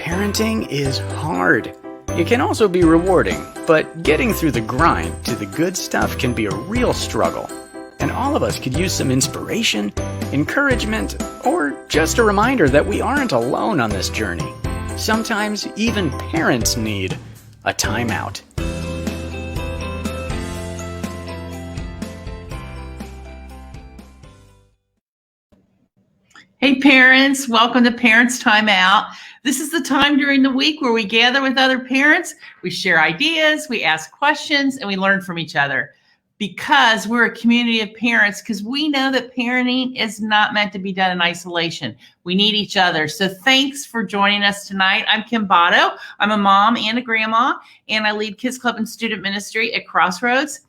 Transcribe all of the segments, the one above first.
Parenting is hard. It can also be rewarding, but getting through the grind to the good stuff can be a real struggle. And all of us could use some inspiration, encouragement, or just a reminder that we aren't alone on this journey. Sometimes even parents need a timeout. Hey parents, welcome to Parents Time Out. This is the time during the week where we gather with other parents, we share ideas, we ask questions, and we learn from each other. Because we're a community of parents, because we know that parenting is not meant to be done in isolation. We need each other. So thanks for joining us tonight. I'm Kim Botto. I'm a mom and a grandma, and I lead Kids Club and Student Ministry at Crossroads.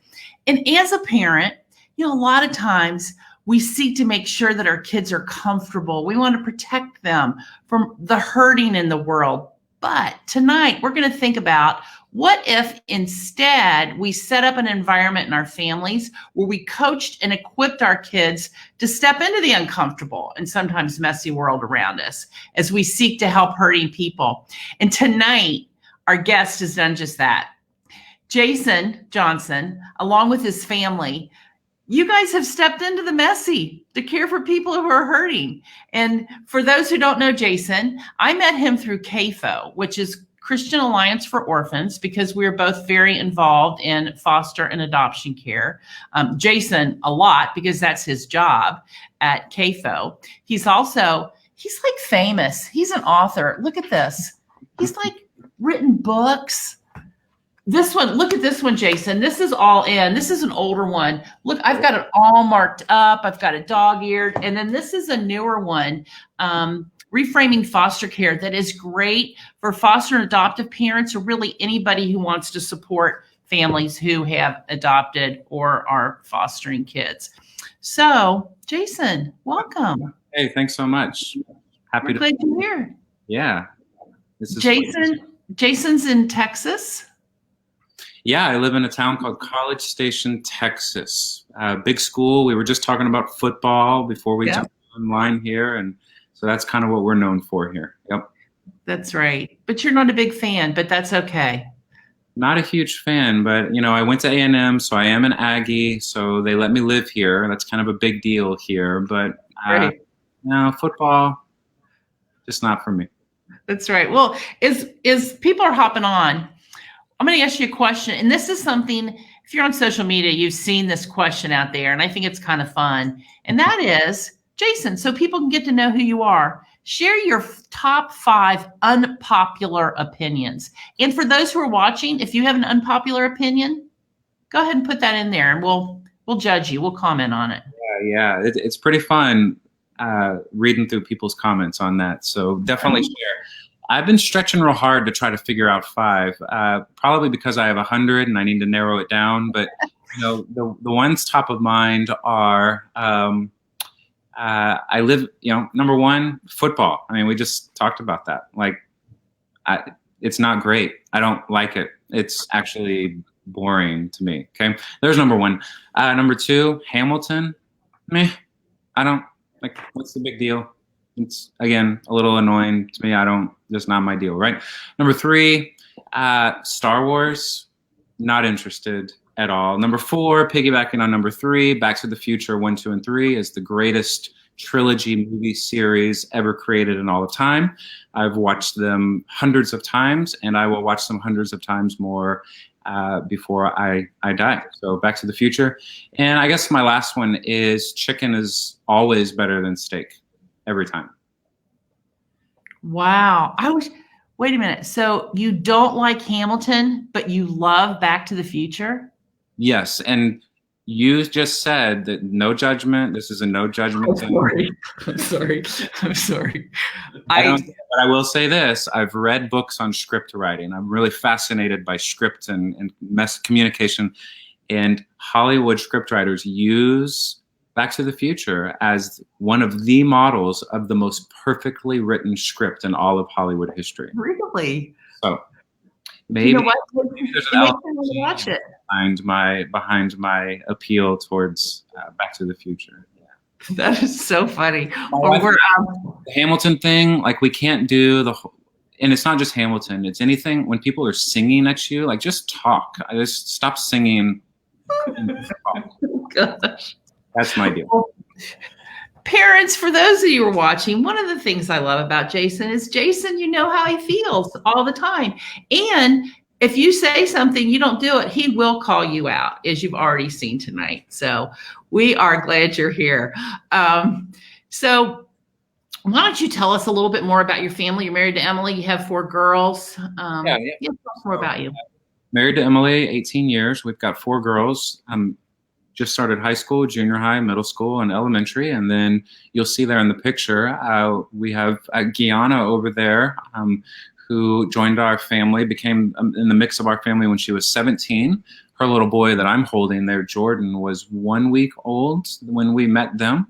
And as a parent, a lot of times we seek to make sure that our kids are comfortable. We want to protect them from the hurting in the world. But tonight we're going to think about what if instead we set up an environment in our families where we coached and equipped our kids to step into the uncomfortable and sometimes messy world around us as we seek to help hurting people. And tonight, our guest has done just that. Jason Johnson, along with his family, you guys have stepped into the messy to care for people who are hurting. And for those who don't know Jason, I met him through CAFO, which is Christian Alliance for Orphans, because we are both very involved in foster and adoption care. Jason, a lot, because that's his job at CAFO. He's like famous. He's an author. Look at this. He's like written books. This one, look at this one, Jason. This is all in. This is an older one. Look, I've got it all marked up. I've got it dog-eared. And then this is a newer one, Reframing Foster Care, that is great for foster and adoptive parents, or really anybody who wants to support families who have adopted or are fostering kids. So, Jason, welcome. Hey, thanks so much. We're glad you're here. Yeah. This is Jason's in Texas. Yeah, I live in a town called College Station, Texas. Big school. We were just talking about football before we jumped online here, and so that's kind of what we're known for here. Yep. That's right. But you're not a big fan, but that's okay. Not a huge fan, but I went to A&M, so I am an Aggie, so they let me live here. That's kind of a big deal here, but no, football, just not for me. That's right. Well, as people are hopping on, I'm going to ask you a question, and this is something, if you're on social media, you've seen this question out there, and I think it's kind of fun, and that is, Jason, so people can get to know who you are, share your top 5 unpopular opinions. And for those who are watching, if you have an unpopular opinion, go ahead and put that in there, and we'll judge you. We'll comment on it. Yeah, it's pretty fun reading through people's comments on that, so definitely share. I've been stretching real hard to try to figure out 5, probably because I have 100 and I need to narrow it down. But the ones top of mind are I live. Number 1, football. I mean, we just talked about that. Like, it's not great. I don't like it. It's actually boring to me. Okay, there's number 1. Number 2, Hamilton. Meh. I don't like. What's the big deal? It's, again, a little annoying to me. Just not my deal, right? Number 3, Star Wars, not interested at all. Number 4, piggybacking on number 3, Back to the Future 1, 2, and 3 is the greatest trilogy movie series ever created in all of time. I've watched them hundreds of times, and I will watch them hundreds of times more before I die. So Back to the Future. And I guess my last one is chicken is always better than steak. Every time. Wow. Wait a minute. So you don't like Hamilton, but you love Back to the Future? Yes. And you just said that no judgment. This is a no judgment. I'm sorry. But I will say this. I've read books on script writing. I'm really fascinated by script and communication. And Hollywood scriptwriters use Back to the Future as one of the models of the most perfectly written script in all of Hollywood history. Really? So maybe there's an element watch it. behind my appeal towards Back to the Future. That is so funny. The Hamilton thing, like we can't do and it's not just Hamilton. It's anything when people are singing at you, like just talk. I just stop singing. And talk. Gosh. That's my deal. Parents, for those of you who are watching, one of the things I love about Jason is Jason, you know how he feels all the time. And if you say something, you don't do it, he will call you out, as you've already seen tonight. So we are glad you're here. So why don't you tell us a little bit more about your family? You're married to Emily. You have 4 girls. Tell us more about you. Married to Emily, 18 years. We've got 4 girls. Just started high school, junior high, middle school, and elementary. And then you'll see there in the picture, we have Gianna over there, who joined our family, became in the mix of our family when she was 17. Her little boy that I'm holding there, Jordan, was 1 week old when we met them.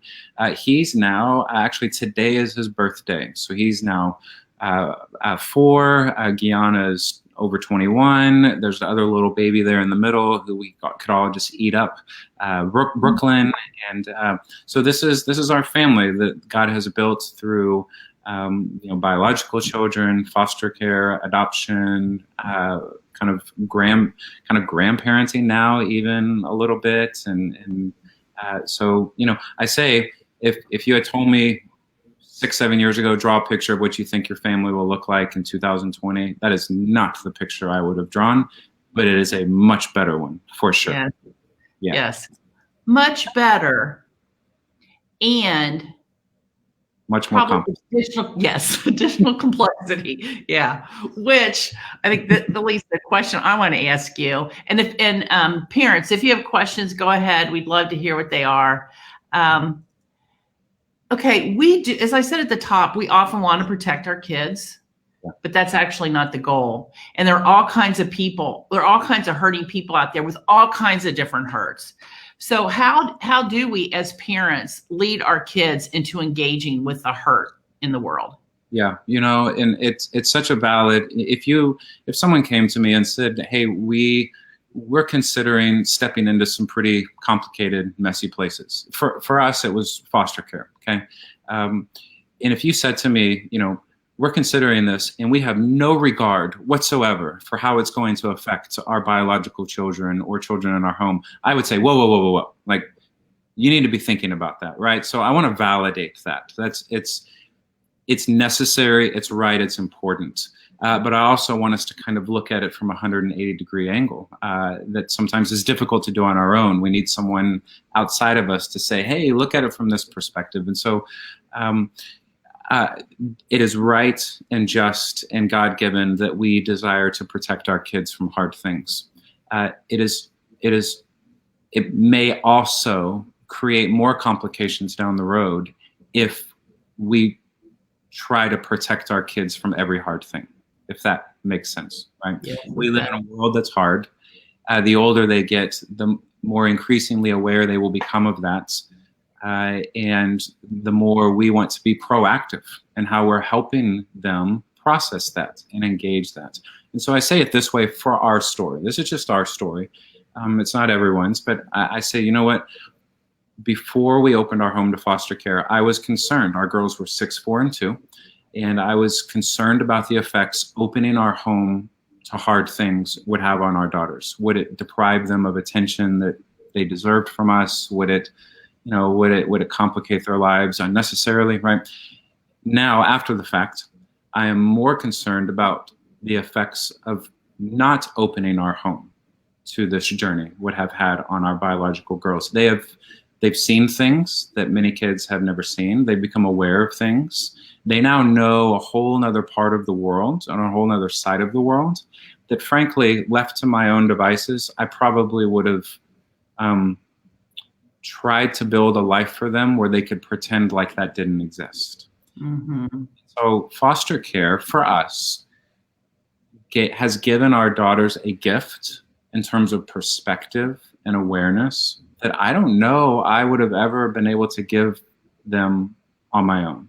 He's now, actually today is his birthday. So he's now 4. Gianna's over 21. There's the other little baby there in the middle who we could all just eat up, Brooklyn. And so this is our family that God has built through biological children, foster care, adoption, kind of grandparenting now, even a little bit. And so I say if you had told me 6-7 years ago, draw a picture of what you think your family will look like in 2020. That is not the picture I would have drawn, but it is a much better one for sure. Yes. Yeah. Yes. Much better. And much more complex. Additional complexity. Yeah. Which I think the least the question I want to ask you, and parents, if you have questions, go ahead. We'd love to hear what they are. Okay, we do, as I said at the top, we often want to protect our kids, but that's actually not the goal. And there are all kinds of people, there are all kinds of hurting people out there with all kinds of different hurts. So how do we as parents lead our kids into engaging with the hurt in the world? Yeah, and it's such a valid, if someone came to me and said, hey, we're considering stepping into some pretty complicated, messy places. For us, it was foster care, okay? And if you said to me, we're considering this and we have no regard whatsoever for how it's going to affect our biological children or children in our home, I would say, whoa. Like, you need to be thinking about that, right? So I want to validate that. It's necessary, it's right, it's important. But I also want us to kind of look at it from a 180-degree angle that sometimes is difficult to do on our own. We need someone outside of us to say, hey, look at it from this perspective. And so it is right and just and God-given that we desire to protect our kids from hard things. It may also create more complications down the road if we try to protect our kids from every hard thing, if that makes sense, right? Yeah, we live in a world that's hard. The older they get, the more increasingly aware they will become of that. And the more we want to be proactive in how we're helping them process that and engage that. And so I say it this way for our story. This is just our story. It's not everyone's, but I say, you know what? Before we opened our home to foster care, I was concerned. Our girls were 6, 4, and 2. And I was concerned about the effects opening our home to hard things would have on our daughters. Would it deprive them of attention that they deserved from us? Would it complicate their lives unnecessarily, right? Now, after the fact, I am more concerned about the effects of not opening our home to this journey would have had on our biological girls. They've seen things that many kids have never seen. They've become aware of things. They now know a whole nother part of the world, on a whole nother side of the world, that frankly, left to my own devices, I probably would have tried to build a life for them where they could pretend like that didn't exist. Mm-hmm. So foster care for us has given our daughters a gift in terms of perspective and awareness that I don't know I would have ever been able to give them on my own,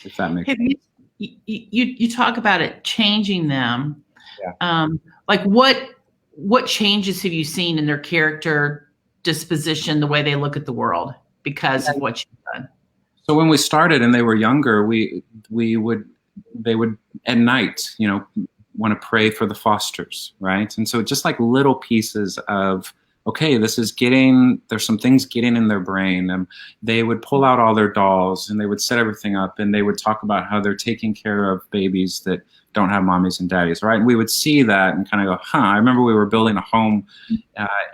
if that makes sense. You talk about it changing them. Yeah. Like what changes have you seen in their character, disposition, the way they look at the world because of what you've done? So when we started and they were younger, they would at night, want to pray for the fosters, right? And so just like little pieces of, okay, there's some things getting in their brain. And they would pull out all their dolls and they would set everything up and they would talk about how they're taking care of babies that don't have mommies and daddies, right? And we would see that and kind of go, I remember we were building a home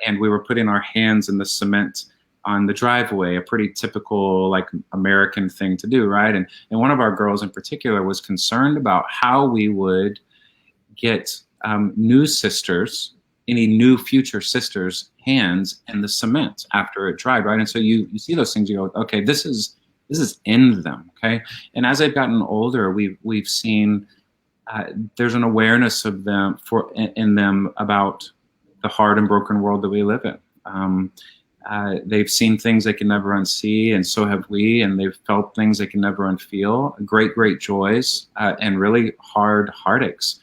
and we were putting our hands in the cement on the driveway, a pretty typical like American thing to do, right? And one of our girls in particular was concerned about how we would get new sisters, any new future sisters' hands in the cement after it dried, right? And so you see those things, you go, okay, this is in them, okay? And as they've gotten older, we've seen there's an awareness of them in them about the hard and broken world that we live in. They've seen things they can never unsee, and so have we, and they've felt things they can never unfeel, great joys, and really hard heartaches.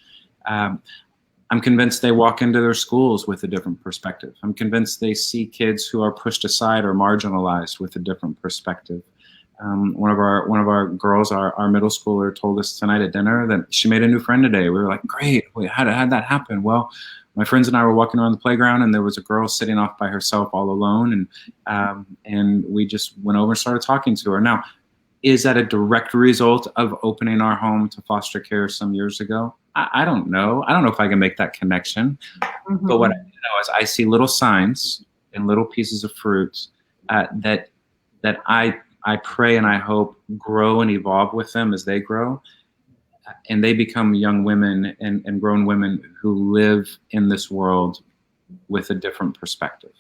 I'm convinced they walk into their schools with a different perspective. I'm convinced they see kids who are pushed aside or marginalized with a different perspective. One of our girls, our middle schooler, told us tonight at dinner that she made a new friend today. We were like, great. Wait, how did that happen? Well, my friends and I were walking around the playground, and there was a girl sitting off by herself all alone, and we just went over and started talking to her. Now, is that a direct result of opening our home to foster care some years ago? I don't know. I don't know if I can make that connection. Mm-hmm. But what I know is I see little signs and little pieces of fruit that I pray and I hope grow and evolve with them as they grow. And they become young women and grown women who live in this world with a different perspective.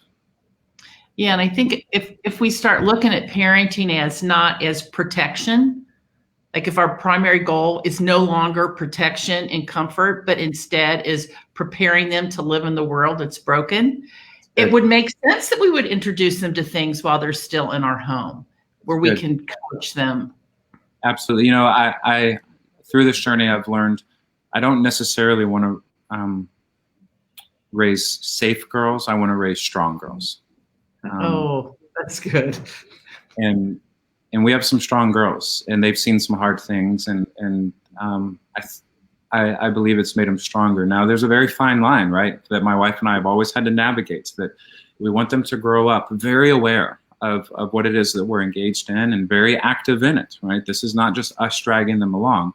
Yeah, and I think if we start looking at parenting as not as protection, like if our primary goal is no longer protection and comfort, but instead is preparing them to live in the world that's broken, it would make sense that we would introduce them to things while they're still in our home, where we can coach them. Absolutely. I through this journey, I've learned I don't necessarily want to raise safe girls. I want to raise strong girls. That's good. And we have some strong girls, and they've seen some hard things, and I believe it's made them stronger. Now, there's a very fine line, right, that my wife and I have always had to navigate. That we want them to grow up very aware of what it is that we're engaged in and very active in it, right? This is not just us dragging them along.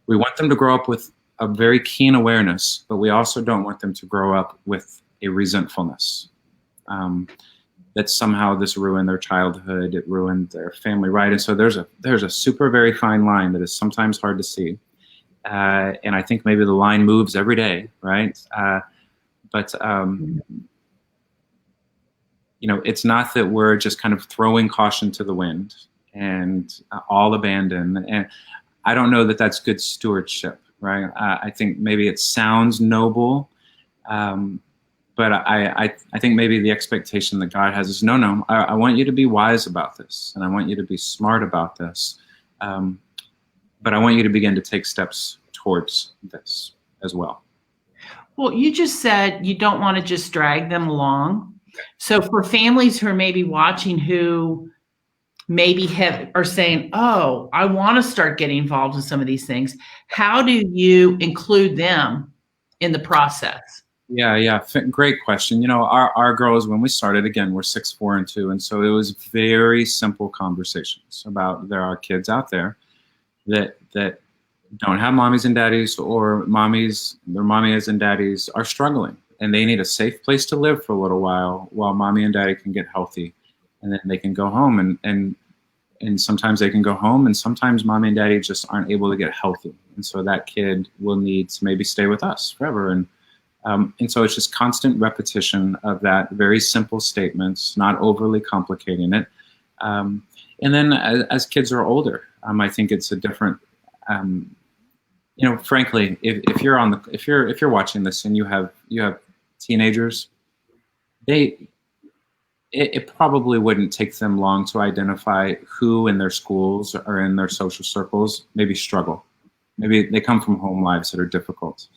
We want them to grow up with a very keen awareness, but we also don't want them to grow up with a resentfulness. That somehow this ruined their childhood, it ruined their family, right? And so there's a super very fine line that is sometimes hard to see. And I think maybe the line moves every day, right? But it's not that we're just kind of throwing caution to the wind and all abandon. And I don't know that that's good stewardship, right? I think maybe it sounds noble, but I think maybe the expectation that God has is, no, I want you to be wise about this, and I want you to be smart about this, but I want you to begin to take steps towards this as well. Well, you just said you don't want to just drag them along. So for families who are maybe watching who maybe are saying, oh, I want to start getting involved in some of these things, how do you include them in the process? Yeah. Great question. Our girls, when we started, again, we're 6, 4, and 2. And so it was very simple conversations about there are kids out there that don't have mommies and daddies, or their mommies and daddies are struggling, and they need a safe place to live for a little while mommy and daddy can get healthy, and then they can go home. And sometimes they can go home, and sometimes mommy and daddy just aren't able to get healthy. And so that kid will need to maybe stay with us forever. And so it's just constant repetition of that, very simple statements, not overly complicating it. And then as kids are older, I think it's a different, frankly, if you're watching this and you have teenagers, it probably wouldn't take them long to identify who in their schools or in their social circles maybe struggle. Maybe they come from home lives that are difficult.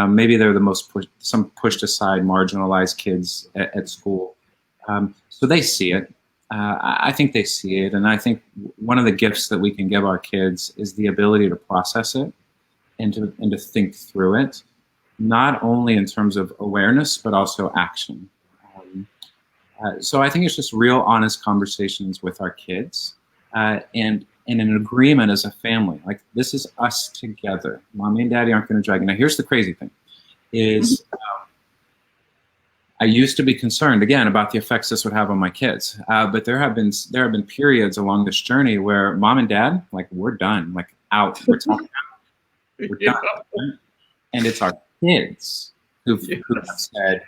Maybe they're some pushed aside, marginalized kids at school. So they see it. I think they see it. And I think one of the gifts that we can give our kids is the ability to process it and to think through it, not only in terms of awareness, but also action. So I think it's just real honest conversations with our kids, and an agreement as a family. Like, this is us together. Mommy and Daddy aren't going to drag it. Now, here's the crazy thing is, I used to be concerned again about the effects this would have on my kids. But there have been periods along this journey where Mom and Dad, like, we're done, like, out, we're talking out, we're done. And it's our kids who've said,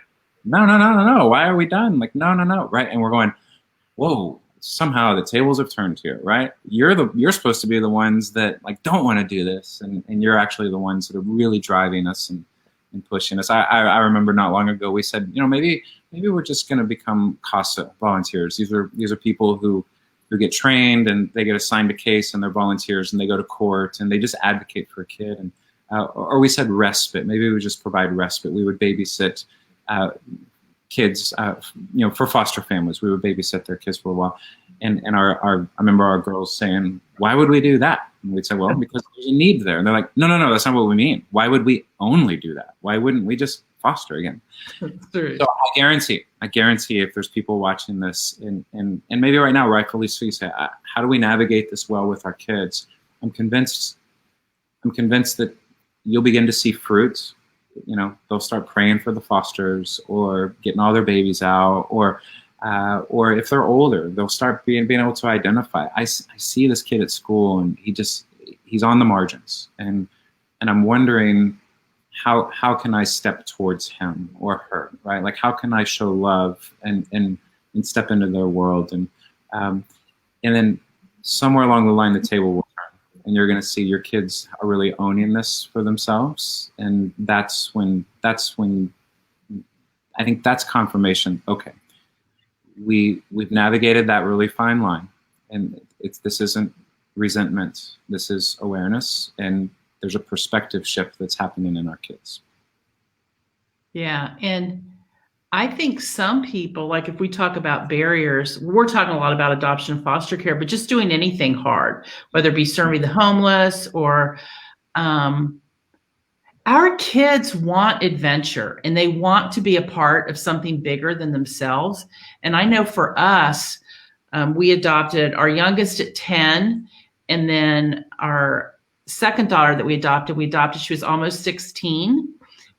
no, why are we done? Like, no, right? And we're going, whoa, somehow the tables have turned here, right? You're supposed to be the ones that, like, don't want to do this, and you're actually the ones that are really driving us and pushing us. I remember not long ago we said, maybe we're just going to become CASA volunteers. These are people who get trained and they get assigned a case and they're volunteers and they go to court and they just advocate for a kid. And or we said respite. Maybe we would just provide respite. We would babysit kids, for foster families. We would babysit their kids for a while. And I remember our girls saying, why would we do that? And we'd say, well, because there's a need there. And they're like, no, that's not what we mean. Why would we only do that? Why wouldn't we just foster again? So I guarantee if there's people watching this and maybe right now, rightfully so, you say, how do we navigate this well with our kids? I'm convinced that you'll begin to see fruit. They'll start praying for the fosters or getting all their babies out, or if they're older, they'll start being able to identify. I see this kid at school and he's on the margins, and I'm wondering how can I step towards him or her, right? Like, how can I show love and step into their world, and then somewhere along the line the table will turn, and you're going to see your kids are really owning this for themselves, and that's when I think that's confirmation. Okay. We've navigated that really fine line, and this isn't resentment. This is awareness, and there's a perspective shift that's happening in our kids. Yeah, and I think some people, like, if we talk about barriers, we're talking a lot about adoption and foster care, but just doing anything hard, whether it be serving the homeless or our kids want adventure and they want to be a part of something bigger than themselves. And I know for us, we adopted our youngest at 10, and then our second daughter that we adopted, she was almost 16.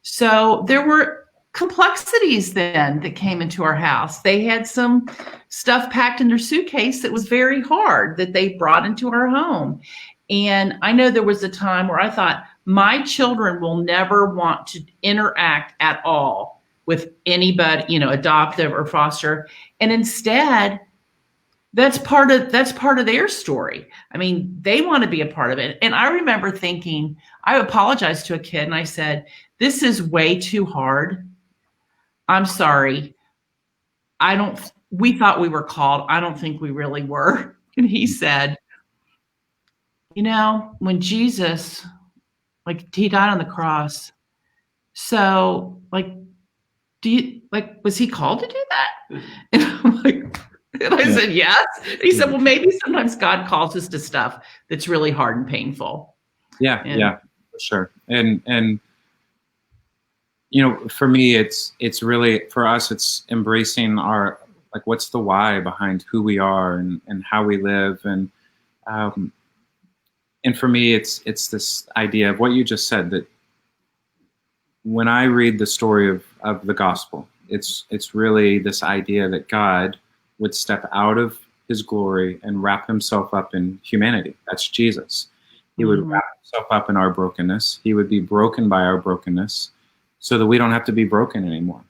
So there were complexities then that came into our house. They had some stuff packed in their suitcase that was very hard that they brought into our home. And I know there was a time where I thought, my children will never want to interact at all with anybody, adoptive or foster. And instead, that's part of their story. I mean, they want to be a part of it. And I remember thinking, I apologized to a kid and I said, this is way too hard. I'm sorry. We thought we were called. I don't think we really were. And he said, when Jesus, he died on the cross. So, was he called to do that? And I'm like, and I said, yes. And he said, well, maybe sometimes God calls us to stuff that's really hard and painful. Yeah, for sure. And for me, it's really, for us, it's embracing our, what's the why behind who we are and how we live. And for me, it's this idea of what you just said, that when I read the story of the gospel, it's really this idea that God would step out of his glory and wrap himself up in humanity. That's Jesus. He would wrap himself up in our brokenness. He would be broken by our brokenness so that we don't have to be broken anymore.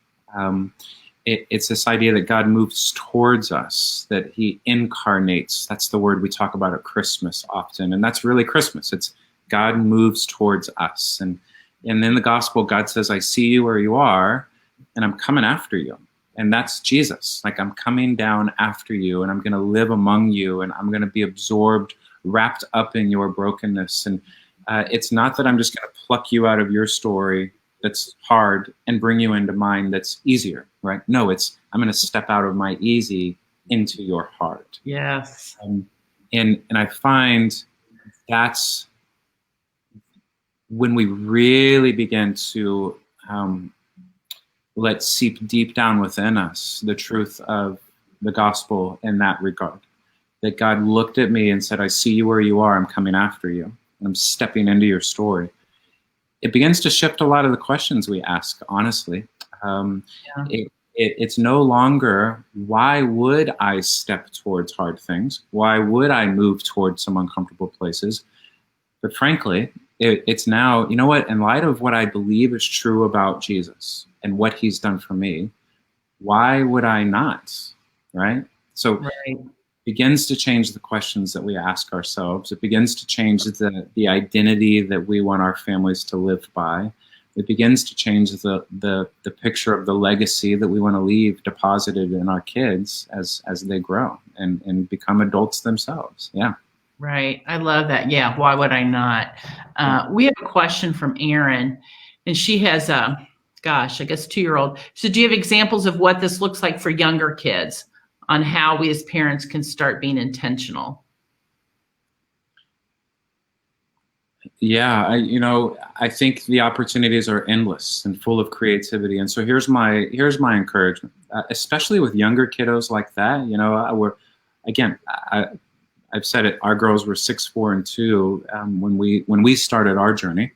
It's this idea that God moves towards us, that he incarnates. That's the word we talk about at Christmas often. And that's really Christmas. It's God moves towards us. And in the gospel, God says, I see you where you are, and I'm coming after you. And that's Jesus. I'm coming down after you, and I'm going to live among you, and I'm going to be absorbed, wrapped up in your brokenness. And it's not that I'm just going to pluck you out of your story that's hard and bring you into mine that's easier, right? No, I'm going to step out of my easy into your heart. Yes. And I find that's when we really begin to let seep deep down within us the truth of the gospel in that regard, that God looked at me and said, I see you where you are, I'm coming after you, and I'm stepping into your story. It begins to shift a lot of the questions we ask, honestly. It's no longer, why would I step towards hard things? Why would I move towards some uncomfortable places? But frankly, it's now, you know what, in light of what I believe is true about Jesus and what he's done for me, why would I not, right? So it begins to change the questions that we ask ourselves. It begins to change the identity that we want our families to live by. It begins to change the picture of the legacy that we want to leave deposited in our kids as they grow and become adults themselves. Yeah. Right. I love that. Yeah. Why would I not? We have a question from Erin, and she has a, I guess 2-year-old. So do you have examples of what this looks like for younger kids on how we as parents can start being intentional? Yeah, I think the opportunities are endless and full of creativity. And so here's my encouragement, especially with younger kiddos like that. I've said it. Our girls were 6, 4, and 2 when we started our journey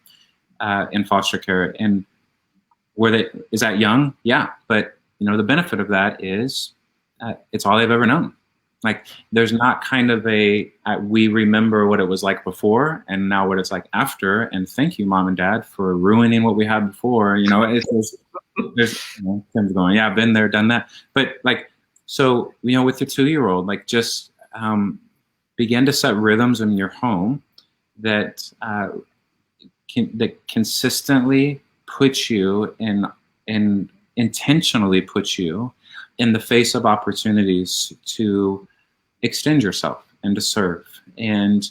in foster care. And is that young? Yeah, but the benefit of that is it's all they've ever known. Like, there's not kind of we remember what it was like before and now what it's like after. And thank you, Mom and Dad, for ruining what we had before. There's Tim's going, yeah, been there, done that. But so with the 2-year-old, just begin to set rhythms in your home that consistently put you in intentionally put you in the face of opportunities to extend yourself and to serve. And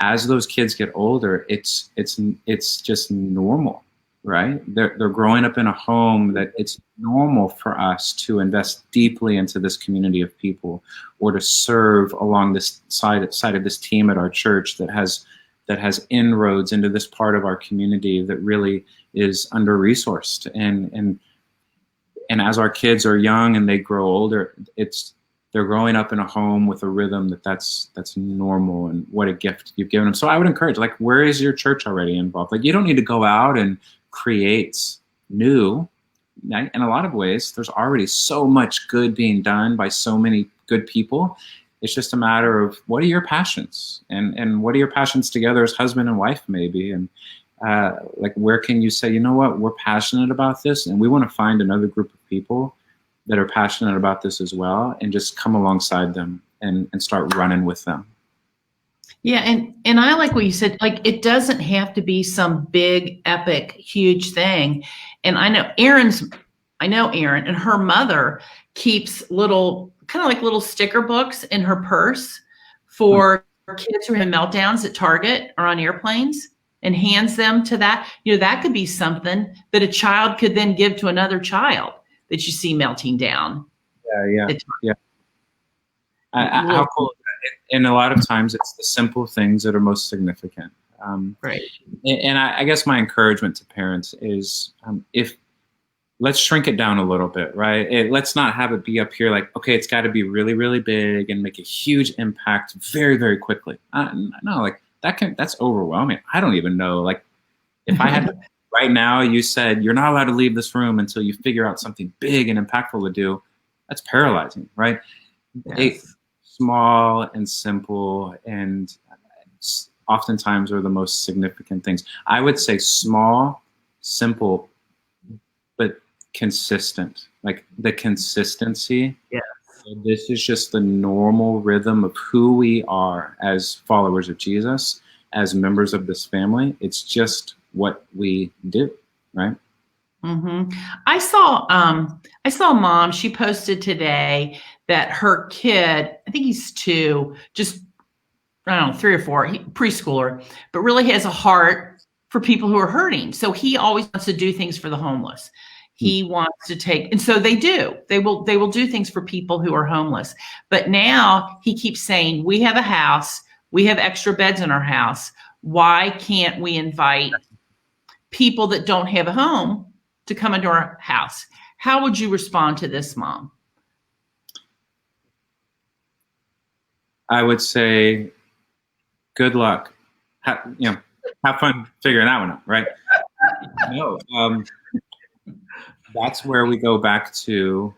as those kids get older, it's just normal, right? They're growing up in a home that it's normal for us to invest deeply into this community of people, or to serve along this side of this team at our church that has inroads into this part of our community that really is under-resourced. And as our kids are young and they grow older, they're growing up in a home with a rhythm that's normal, and what a gift you've given them. So I would encourage, where is your church already involved? You don't need to go out and create new. In a lot of ways, there's already so much good being done by so many good people. It's just a matter of, what are your passions, and what are your passions together as husband and wife, maybe, and where can you say, you know what, we're passionate about this, and we want to find another group of people that are passionate about this as well, and just come alongside them and start running with them. Yeah. And I like what you said, it doesn't have to be some big, epic, huge thing. And I know Erin, and her mother keeps little sticker books in her purse for kids who have meltdowns at Target or on airplanes, and hands them to that. That could be something that a child could then give to another child that you see melting down. Yeah. How cool is that? And a lot of times it's the simple things that are most significant. Right. And I guess my encouragement to parents is, let's shrink it down a little bit, right? Let's not have it be up here okay, it's got to be really, really big and make a huge impact very, very quickly. No, that's overwhelming. I don't even know. If I had to, right now, you said you're not allowed to leave this room until you figure out something big and impactful to do. That's paralyzing, right? Yes. Small and simple, and oftentimes are the most significant things. I would say small, simple, but consistent. The consistency. Yeah. So this is just the normal rhythm of who we are as followers of Jesus, as members of this family. It's just what we do, right? Mm-hmm. I saw Mom. She posted today that her kid, I think he's 2, just, I don't know, 3 or 4, preschooler, but really has a heart for people who are hurting. So he always wants to do things for the homeless. He wants to take, and so they do. They will do things for people who are homeless. But now he keeps saying, we have a house, we have extra beds in our house. Why can't we invite people that don't have a home to come into our house. How would you respond to this, Mom? I would say, good luck. Have fun figuring that one out, right? No, that's where we go back to.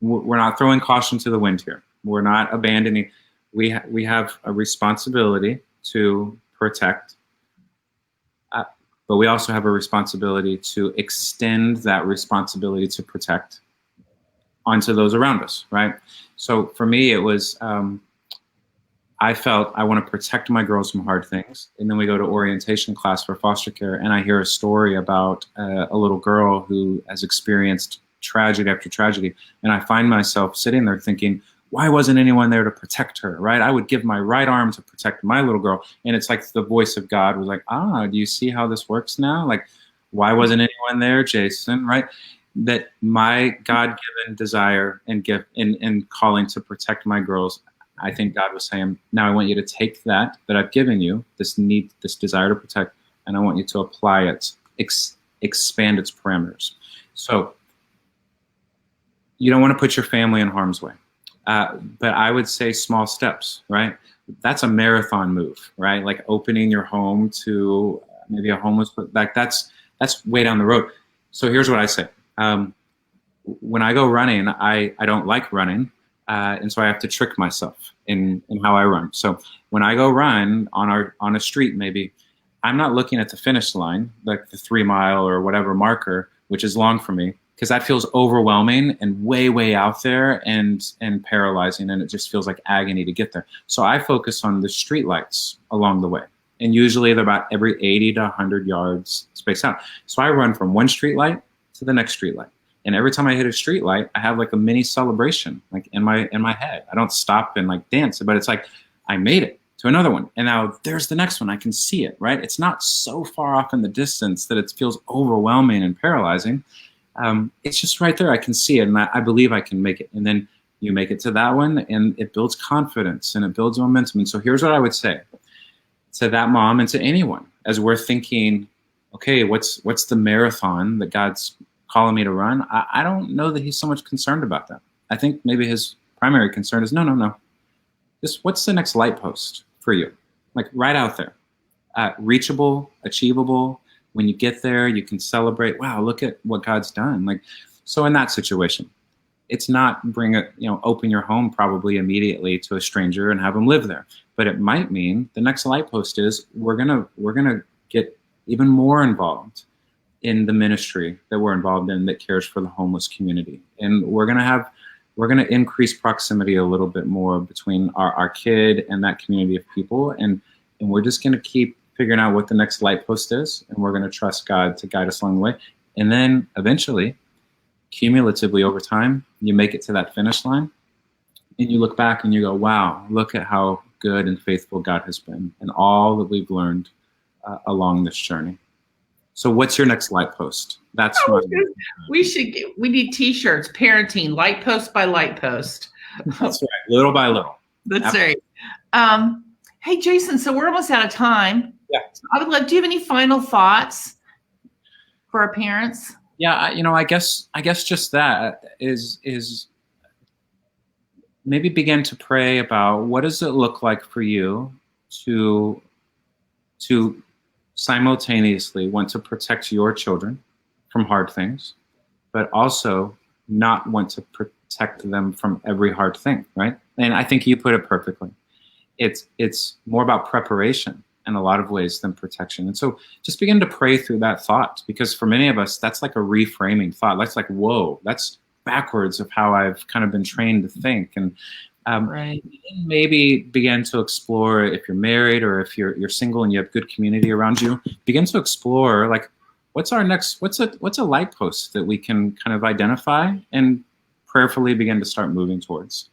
We're not throwing caution to the wind here. We're not abandoning. We have a responsibility to protect, but we also have a responsibility to extend that responsibility to protect onto those around us, right? So for me, it was, I felt I want to protect my girls from hard things. And then we go to orientation class for foster care, and I hear a story about a little girl who has experienced tragedy after tragedy. And I find myself sitting there thinking, why wasn't anyone there to protect her, right? I would give my right arm to protect my little girl. And it's like the voice of God was like, do you see how this works now? Like, why wasn't anyone there, Jason, right? That my God-given desire and gift and calling to protect my girls, I think God was saying, now I want you to take that I've given you, this need, this desire to protect, and I want you to apply it, expand its parameters. So you don't want to put your family in harm's way. But I would say small steps, right? That's a marathon move, right? Like opening your home to maybe a homeless, like that's way down the road. So here's what I say. When I go running, I don't like running. And so I have to trick myself in how I run. So when I go run on a street, maybe I'm not looking at the finish line, like the 3 mile or whatever marker, which is long for me, because that feels overwhelming and way out there and paralyzing, and it just feels like agony to get there. So I focus on the street lights along the way, and usually they're about every 80 to 100 yards spaced out. So I run from one street light to the next street light, and every time I hit a street light, I have like a mini celebration, like in my head. I don't stop and like dance, but it's like I made it to another one, and now there's the next one. I can see it, right? It's not so far off in the distance that it feels overwhelming and paralyzing. It's just right there. I can see it, and I believe I can make it. And then you make it to that one, and it builds confidence and it builds momentum. And so here's what I would say to that mom and to anyone as we're thinking, okay, what's the marathon that God's calling me to run? I don't know that he's so much concerned about that. I think maybe his primary concern is no. Just what's the next light post for you? Like right out there, reachable, achievable. When you get there, you can celebrate, wow, look at what God's done. Like, so in that situation, it's not open your home probably immediately to a stranger and have them live there. But it might mean the next light post is we're gonna get even more involved in the ministry that we're involved in that cares for the homeless community. And we're gonna increase proximity a little bit more between our kid and that community of people. And we're just gonna keep figuring out what the next light post is, and we're going to trust God to guide us along the way. And then eventually, cumulatively over time, you make it to that finish line, and you look back and you go, wow, look at how good and faithful God has been and all that we've learned along this journey. So what's your next light post? That's we need t-shirts, parenting, light post by light post. That's right, little by little. That's right. Hey, Jason, so we're almost out of time. Yeah. I would love, do you have any final thoughts for our parents? Yeah, I guess just that is maybe begin to pray about what does it look like for you to simultaneously want to protect your children from hard things, but also not want to protect them from every hard thing, right? And I think you put it perfectly. It's more about preparation in a lot of ways than protection. And so just begin to pray through that thought, because for many of us, that's like a reframing thought. That's like, whoa, that's backwards of how I've kind of been trained to think. And right. Maybe begin to explore, if you're married or if you're single and you have good community around you, begin to explore like, what's a light post that we can kind of identify and prayerfully begin to start moving towards.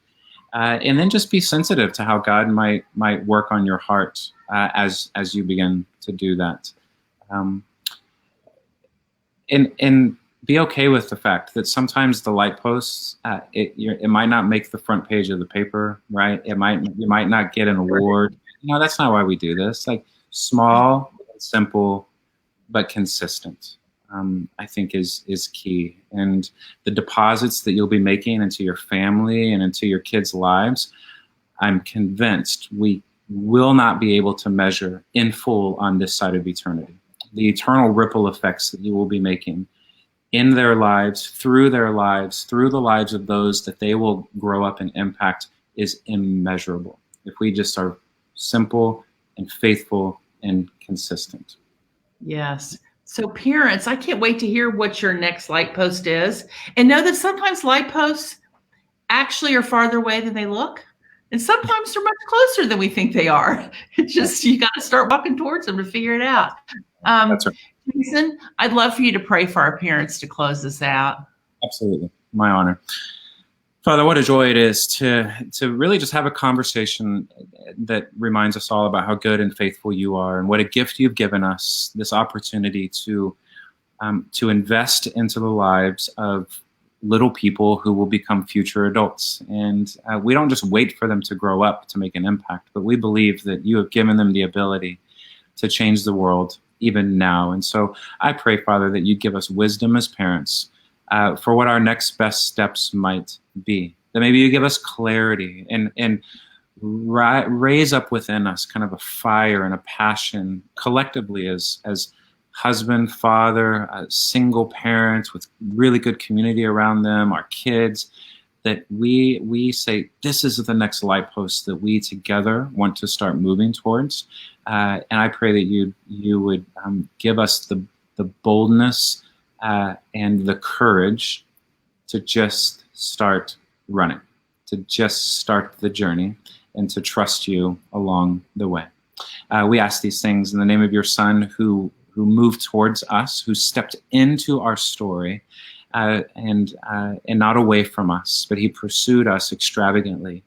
And then just be sensitive to how God might work on your heart as you begin to do that. And be okay with the fact that sometimes the light posts, it might not make the front page of the paper, right? You might not get an award. That's not why we do this. Like small, simple but consistent, I think is key. And the deposits that you'll be making into your family and into your kids' lives, I'm convinced we will not be able to measure in full on this side of eternity. The eternal ripple effects that you will be making in their lives, through the lives of those that they will grow up and impact is immeasurable if we just are simple and faithful and consistent. Yes. So parents, I can't wait to hear what your next light post is. And know that sometimes light posts actually are farther away than they look. And sometimes they're much closer than we think they are. It's just, you got to start walking towards them to figure it out. That's right. Jason, I'd love for you to pray for our parents to close this out. Absolutely. My honor. Father, what a joy it is to really just have a conversation that reminds us all about how good and faithful you are, and what a gift you've given us, this opportunity to invest into the lives of little people who will become future adults. And we don't just wait for them to grow up to make an impact, but we believe that you have given them the ability to change the world even now. And so I pray, Father, that you give us wisdom as parents for what our next best steps might be. That maybe you give us clarity and raise up within us kind of a fire and a passion collectively as husband, father, single parents with really good community around them, our kids, that we say, this is the next light post that we together want to start moving towards. And I pray that you would give us the boldness and the courage to just start running, to just start the journey, and to trust you along the way. We ask these things in the name of your Son, who moved towards us, who stepped into our story, and not away from us, but he pursued us extravagantly.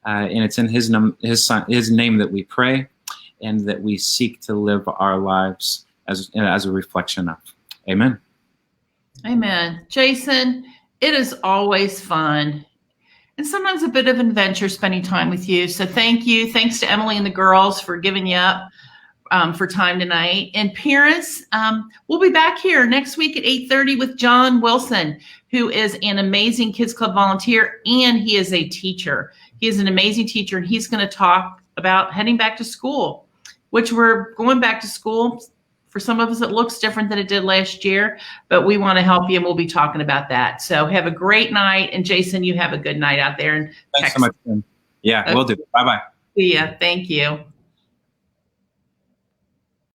And it's in his name that we pray, and that we seek to live our lives as a reflection of. Amen. Amen. Jason, it is always fun and sometimes a bit of an adventure spending time with you. So thank you. Thanks to Emily and the girls for giving you up for time tonight. And parents, we'll be back here next week at 8:30 with John Wilson, who is an amazing Kids Club volunteer, and he is a teacher. He is an amazing teacher, and he's going to talk about heading back to school, which we're going back to school. For some of us, it looks different than it did last year, but we want to help you, and we'll be talking about that. So have a great night. And Jason, you have a good night out there. And thanks so much, Tim. Yeah, we'll do. Bye-bye. See ya. Thank you.